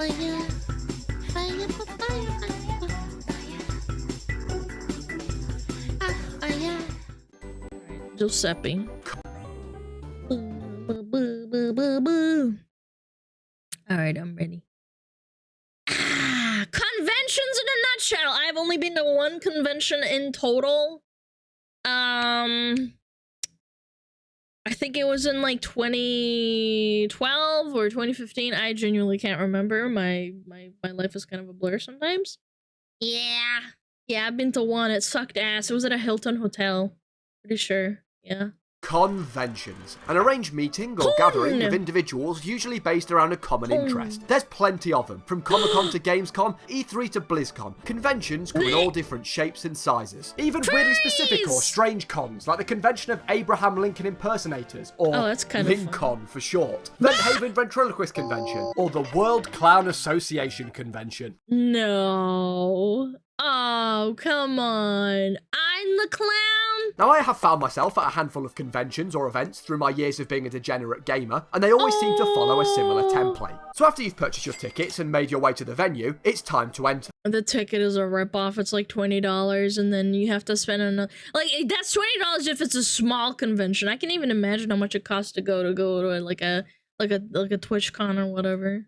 fire, fire, fire, fire. Joeseppi. Alright, I'm ready. Conventions in a nutshell. I've only been to one convention in total. I think it was in like 2012 or 2015. I genuinely can't remember. My life is kind of a blur sometimes. Yeah, I've been to one. It sucked ass. It was at a Hilton hotel. Pretty sure. Yeah. Conventions, an arranged meeting or gathering of individuals usually based around a common interest. There's plenty of them, from Comic-Con to Gamescom, E3 to BlizzCon. Conventions come in all different shapes and sizes. Even weirdly specific or strange cons, like the convention of Abraham Lincoln impersonators, or Lincoln for short. Vent Haven Ventriloquist Convention, or the World Clown Association Convention. No. Oh, come on. I'm the clown? Now, I have found myself at a handful of conventions or events through my years of being a degenerate gamer, and they always seem to follow a similar template. So after you've purchased your tickets and made your way to the venue, it's time to enter. The ticket is a ripoff. It's like $20, and then you have to spend another... Like, that's $20 if it's a small convention. I can even imagine how much it costs to go to like a TwitchCon or whatever.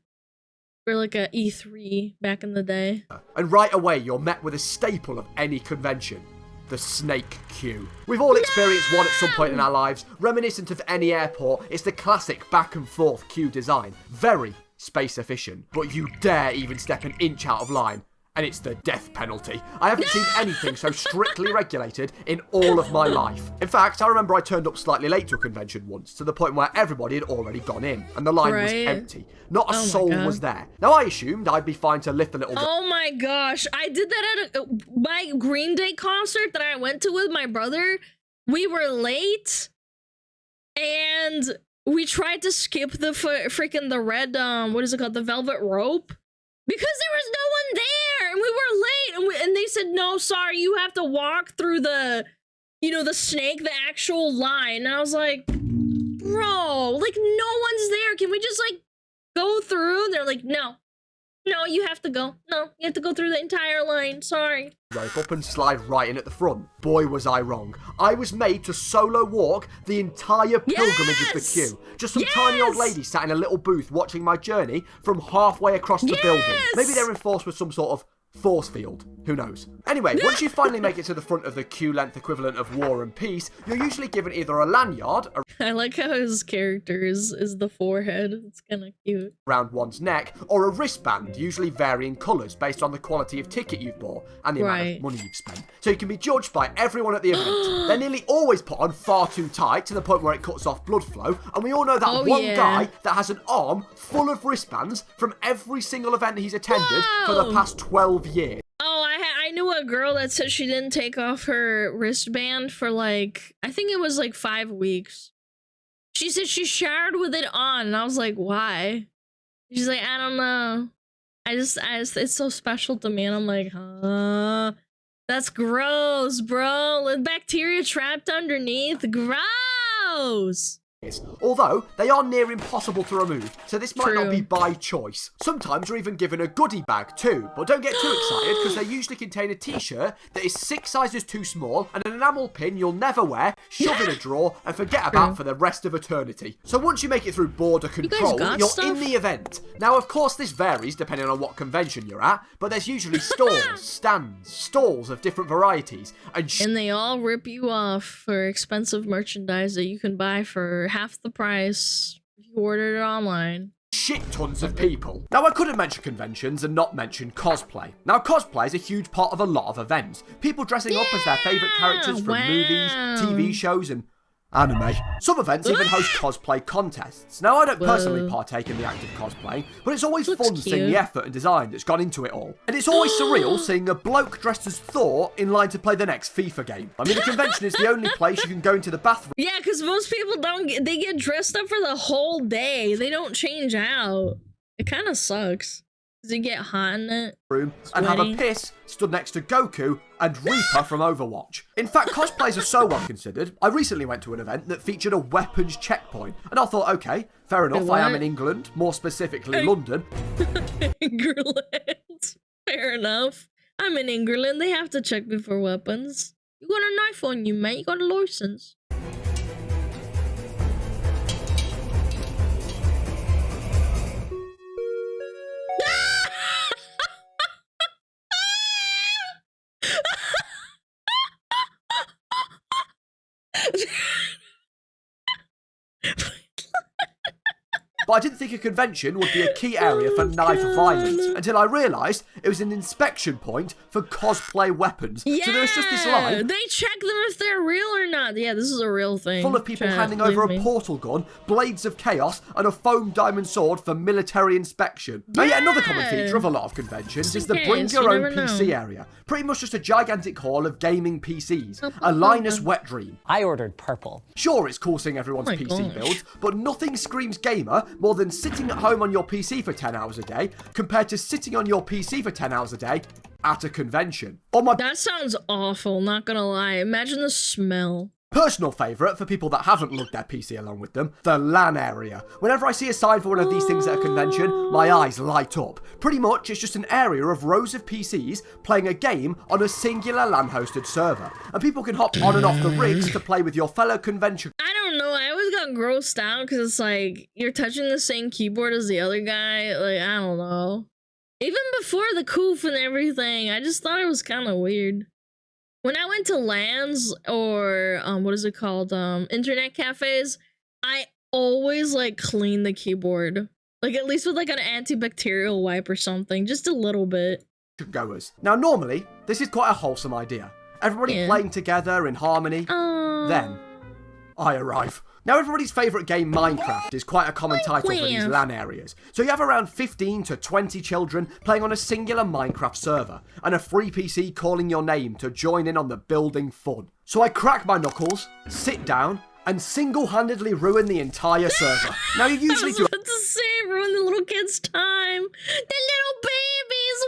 Or like a E3 back in the day. And right away, you're met with a staple of any convention. The snake queue. We've all experienced one at some point in our lives. Reminiscent of any airport, it's the classic back and forth queue design. Very space efficient. But you dare even step an inch out of line, and it's the death penalty. I haven't seen anything so strictly regulated in all of my life. In fact, I remember I turned up slightly late to a convention once, to the point where everybody had already gone in, and the line was empty. Not a soul was there. Now, I assumed I'd be fine to lift the little... Oh my gosh, I did that at my Green Day concert that I went to with my brother. We were late, and we tried to skip the freaking the red, what is it called? The velvet rope. Because there was no one there, and we were late, and they said, no, sorry, you have to walk through the, you know, the snake, the actual line. And I was like, bro, like, no one's there. Can we just, like, go through? And they're like, no, you have to go. No, you have to go through the entire line. Sorry. Rope up and slide right in at the front. Boy, was I wrong. I was made to solo walk the entire pilgrimage of the queue. Just some tiny old lady sat in a little booth watching my journey from halfway across the building. Maybe they're enforced with some sort of force field. Who knows? Anyway, once you finally make it to the front of the queue-length equivalent of War and Peace, you're usually given either a lanyard... I like how his character is the forehead. It's kind of cute. ...around one's neck, or a wristband, usually varying colours based on the quality of ticket you've bought and the amount of money you've spent. So you can be judged by everyone at the event. They're nearly always put on far too tight, to the point where it cuts off blood flow, and we all know that one guy that has an arm full of wristbands from every single event he's attended for the past 12 years. Oh, I knew a girl that said she didn't take off her wristband for like, I think it was like 5 weeks. She said she showered with it on, and I was like, why? She's like, I don't know. I just, it's so special to me, and I'm like, huh? That's gross, bro. With bacteria trapped underneath. Gross! Although, they are near impossible to remove, so this might not be by choice. Sometimes you're even given a goodie bag too, but don't get too excited because they usually contain a t-shirt that is 6 sizes too small and an enamel pin you'll never wear, shove in a drawer, and forget about for the rest of eternity. So once you make it through border control, you're in the event. Now, of course, this varies depending on what convention you're at, but there's usually stores, stands, stalls of different varieties, and they all rip you off for expensive merchandise that you can buy for half the price if you ordered it online. Shit tons of people. Now, I couldn't mention conventions and not mention cosplay. Now, cosplay is a huge part of a lot of events. People dressing up as their favourite characters from movies, TV shows, and anime. Some events even host cosplay contests. Now, I don't personally partake in the act of cosplaying, but it's always fun seeing the effort and design that's gone into it all. And it's always surreal seeing a bloke dressed as Thor in line to play the next FIFA game. I mean, the convention is the only place you can go into the bathroom. Yeah, because most people they get dressed up for the whole day. They don't change out. It kind of sucks. Does he get hot in it? Room and have a piss stood next to Goku and Reaper from Overwatch. In fact, cosplays are so well considered. I recently went to an event that featured a weapons checkpoint, and I thought, okay, fair enough, I am in England, more specifically London. England. Fair enough. I'm in England. They have to check me for weapons. You got a knife on you, mate. You got a license. But I didn't think a convention would be a key area for knife violence until I realised it was an inspection point for cosplay weapons. Yeah, so there was just this line. They check them if they're real or not. Yeah, this is a real thing. Full of people handing over a portal gun, blades of chaos, and a foam diamond sword for military inspection. Now, yet another common feature of a lot of conventions is the bring your own PC area. Pretty much just a gigantic hall of gaming PCs. A Linus wet dream. I ordered purple. Sure, it's cool seeing everyone's PC builds, but nothing screams gamer more than sitting at home on your PC for 10 hours a day compared to sitting on your PC for 10 hours a day at a convention. That sounds awful, not gonna lie. Imagine the smell. Personal favourite for people that haven't lugged their PC along with them, the LAN area. Whenever I see a sign for one of these things at a convention, my eyes light up. Pretty much, it's just an area of rows of PCs playing a game on a singular LAN-hosted server. And people can hop on and off the rigs to play with your fellow convention. I don't know, I always got grossed out because it's like, you're touching the same keyboard as the other guy. Like, I don't know. Even before the coof and everything, I just thought it was kind of weird. When I went to LANs or what is it called, internet cafes, I always like clean the keyboard, like at least with like an antibacterial wipe or something, just a little bit. Goers. Now normally this is quite a wholesome idea, everybody playing together in harmony. Then I arrive. Now everybody's favourite game, Minecraft, is quite a common title for these LAN areas. So you have around 15 to 20 children playing on a singular Minecraft server, and a free PC calling your name to join in on the building fun. So I crack my knuckles, sit down, and single-handedly ruin the entire server. Now you usually do- I was about to say, ruin the little kids' time. The little babies,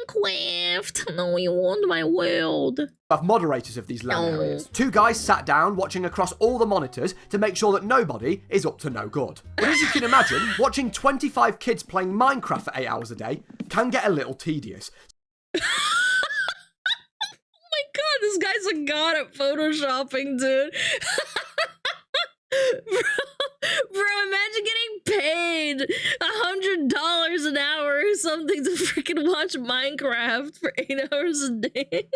Minecraft. No, you want my world. Have moderators of these LAN areas. Two guys sat down watching across all the monitors to make sure that nobody is up to no good. But as you can imagine, watching 25 kids playing Minecraft for 8 hours a day can get a little tedious. Oh my god, this guy's a god at photoshopping, dude. Bro, imagine getting paid $100 an hour or something to freaking watch Minecraft for 8 hours a day.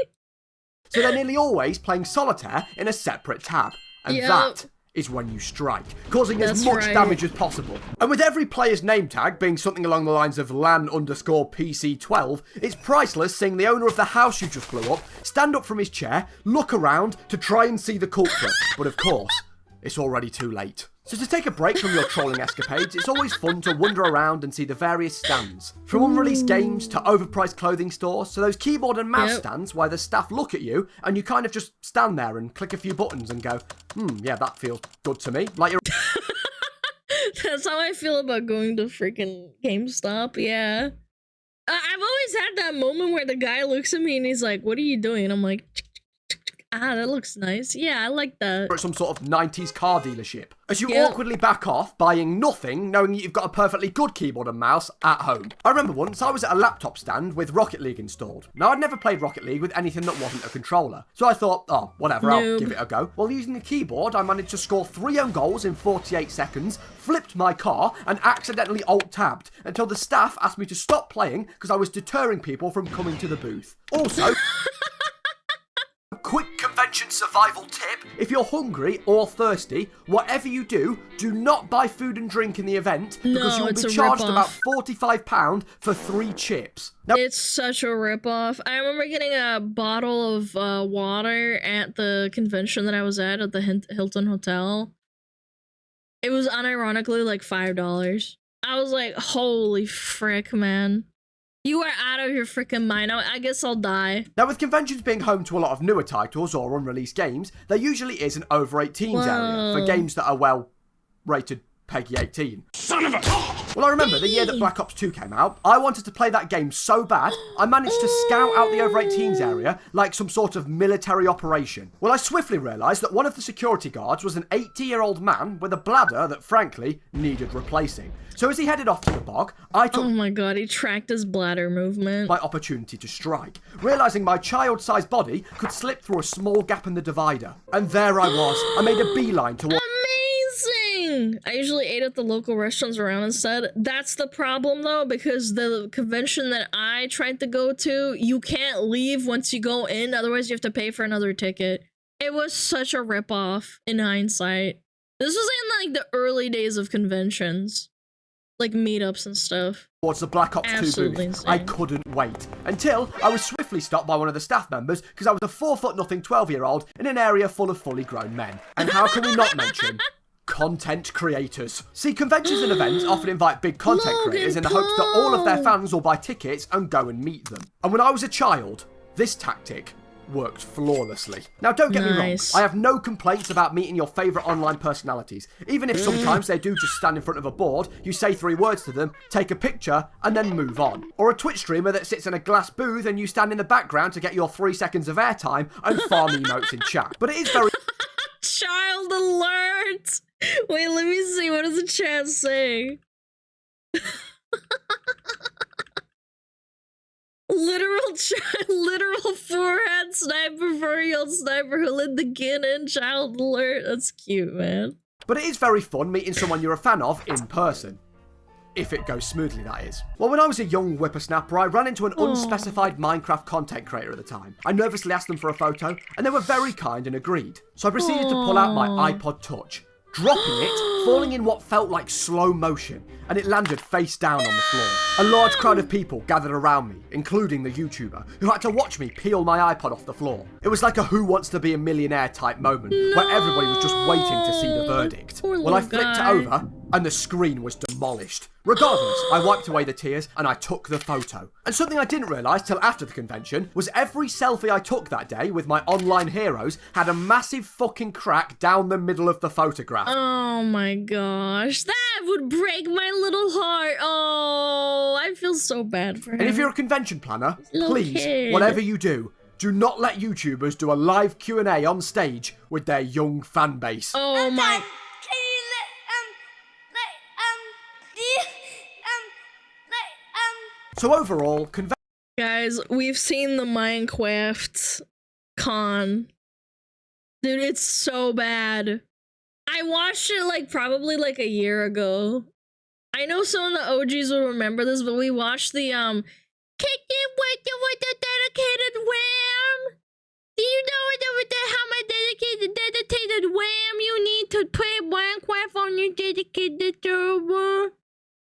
So they're nearly always playing solitaire in a separate tab. And that is when you strike, causing as much damage as possible. And with every player's name tag being something along the lines of LAN_PC12, it's priceless seeing the owner of the house you just blew up stand up from his chair, look around to try and see the culprit. But of course, it's already too late. So to take a break from your trolling escapades, it's always fun to wander around and see the various stands. From unreleased games to overpriced clothing stores, to those keyboard and mouse stands where the staff look at you and you kind of just stand there and click a few buttons and go, yeah, that feels good to me. Like you're... That's how I feel about going to freaking GameStop, yeah. I've always had that moment where the guy looks at me and he's like, what are you doing? And I'm like, that looks nice. Yeah, I like that. At some sort of 90s car dealership. As you awkwardly back off, buying nothing, knowing you've got a perfectly good keyboard and mouse at home. I remember once I was at a laptop stand with Rocket League installed. Now, I'd never played Rocket League with anything that wasn't a controller. So I thought, oh, whatever, I'll give it a go. While using the keyboard, I managed to score 3 own goals in 48 seconds, flipped my car, and accidentally alt-tabbed until the staff asked me to stop playing because I was deterring people from coming to the booth. Also... quick convention survival tip. If you're hungry or thirsty, whatever you do, do not buy food and drink in the event because you will be charged about £45 for 3 chips. Now, it's such a ripoff. I remember getting a bottle of water at the convention that I was at the Hilton Hotel. It was unironically like $5. I was like, holy frick, man. You are out of your freaking mind. I guess I'll die. Now, with conventions being home to a lot of newer titles or unreleased games, there usually is an over 18s area for games that are, well, rated Peggy 18. Son of a... Well, I remember the year that Black Ops 2 came out, I wanted to play that game so bad, I managed to scout out the over 18s area like some sort of military operation. Well, I swiftly realised that one of the security guards was an 80-year-old man with a bladder that, frankly, needed replacing. So as he headed off to the bog, I took... Oh my god, he tracked his bladder movement. ...my opportunity to strike, realising my child-sized body could slip through a small gap in the divider. And there I was. I made a beeline towards... Amazing! I usually ate at the local restaurants around instead. That's the problem though, because the convention that I tried to go to, you can't leave once you go in, otherwise you have to pay for another ticket. It was such a ripoff in hindsight. This was in like the early days of conventions. Like meetups and stuff. Towards the Black Ops 2 Absolutely booth. insane. I couldn't wait. Until I was swiftly stopped by one of the staff members because I was a 4'0" 12-year-old in an area full of fully grown men. And how can we not mention content creators? See, conventions and events often invite big content creators in the hopes that all of their fans will buy tickets and go and meet them. And when I was a child, this tactic worked flawlessly. Now, don't get me wrong, I have no complaints about meeting your favourite online personalities, even if sometimes they do just stand in front of a board, you say 3 words to them, take a picture, and then move on. Or a Twitch streamer that sits in a glass booth and you stand in the background to get your 3 seconds of airtime and farm emotes in chat. But it is very... Child alert! Wait, let me see, what does the chat say? Literal forehead sniper for a old sniper who lit the cannon. Child alert. That's cute, man. But it is very fun meeting someone you're a fan of in person. If it goes smoothly, that is. Well, when I was a young whippersnapper, I ran into an unspecified Minecraft content creator at the time. I nervously asked them for a photo, and they were very kind and agreed. So I proceeded to pull out my iPod Touch, dropping it, falling in what felt like slow motion, and it landed face down on the floor. A large crowd of people gathered around me, including the YouTuber, who had to watch me peel my iPod off the floor. It was like a Who Wants to Be a Millionaire type moment, where everybody was just waiting to see the verdict. Well, I flipped it over, and the screen was demolished. Regardless, I wiped away the tears, and I took the photo. And something I didn't realise till after the convention was every selfie I took that day with my online heroes had a massive fucking crack down the middle of the photograph. Oh my gosh, that would break my little heart. Oh, I feel so bad for him. And if you're a convention planner, Little please, kid. whatever you do not let YouTubers do a live Q&A on stage with their young fan base. Oh my... So overall, Guys, we've seen the Minecraft con. Dude, it's so bad. I watched it like probably like a year ago. I know some of the OGs will remember this, but we watched the kick it with the dedicated wham. Do you know how my dedicated wham you need to play Minecraft on your dedicated server?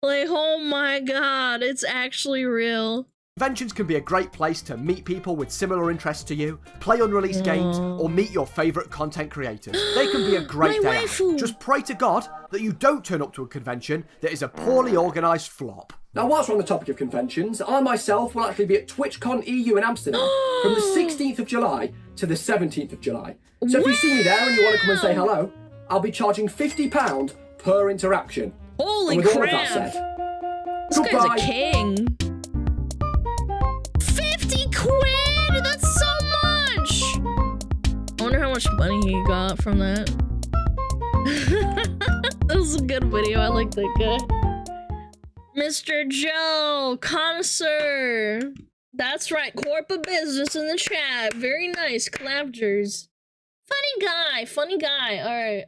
Like, oh my god, it's actually real. conventions can be a great place to meet people with similar interests to you, play unreleased games, or meet your favourite content creators. They can be a great day out. Just pray to God that you don't turn up to a convention that is a poorly organised flop. Now, whilst we're on the topic of conventions, I myself will actually be at TwitchCon EU in Amsterdam from the 16th of July to the 17th of July. So if you see me there and you want to come and say hello, I'll be charging £50 per interaction. Holy and with crap! All of that said, This guy's a king. 50 quid? That's so much! I wonder how much money he got from that. That was a good video. I like that guy. Mr. Joe, connoisseur. That's right, corporate business in the chat. Very nice, clapters. Funny guy, funny guy. All right,